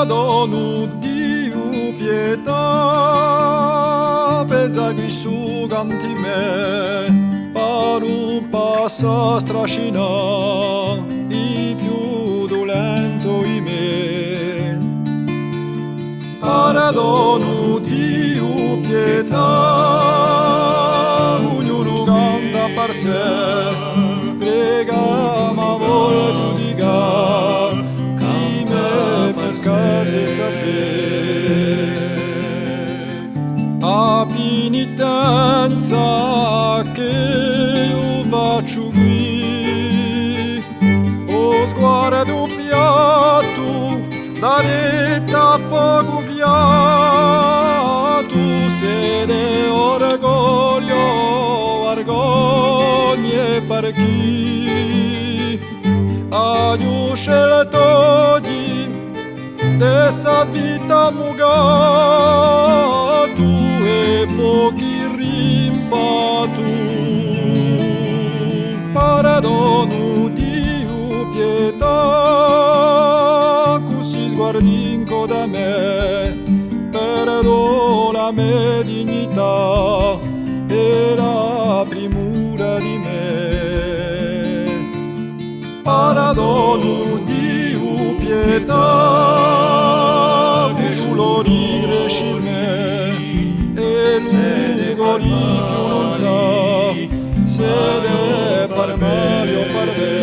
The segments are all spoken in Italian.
Pardonu Dio pietà, pesa qui su canti me, paru passa strascina, i più dolento i me. Pardonu Dio pietà, ognuno canta per sé, prega ma vuole giudicare, chi me peccate sapere. A penitenza che io faccio qui, o sguardo piatto, da retta poco piatto, sede orgoglio, vergogne per chi ha scelto di dessa vita mugato e pochi rimpatu. Perdono Dio pietà, così sguardinco da me, perdo la mia dignità e la primura di me. Perdono Dio pietà, che lo rigresci me, e se ne gori più non sa, se ne per meglio per me.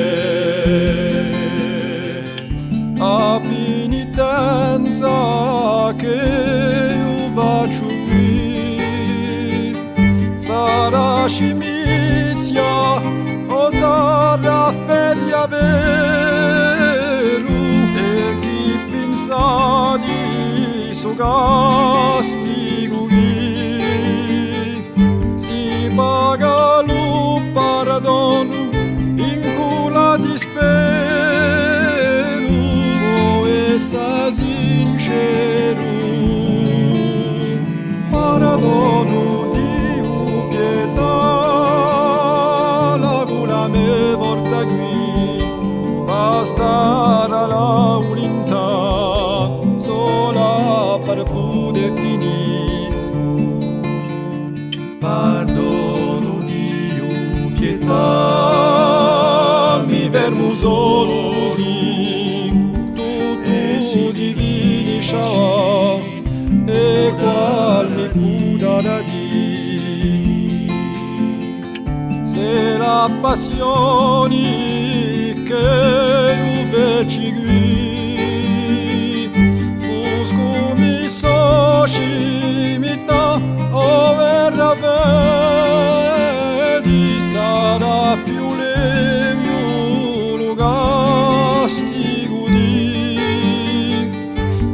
A penitenza che io faccio qui, sarà scimizia o sarà fede vero, e chi pensa di suo castigo si paga lo perdono in cura di spero e sa sincero. Perdono Dio pietà, la cura me forza qui, basta la volontà sola per poter finire. Perdono Dio pietà, mi fermo solo così, tutto si divinisce e qual mi può da dire. Se la passione che io feci qui, fusco mi soci mità, o verrà vedi, sarà più levio lo castigo di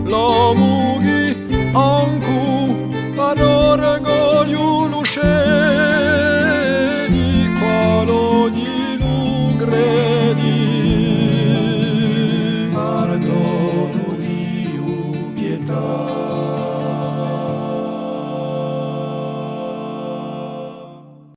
l'uomo che anche per orgoglio lo scedi,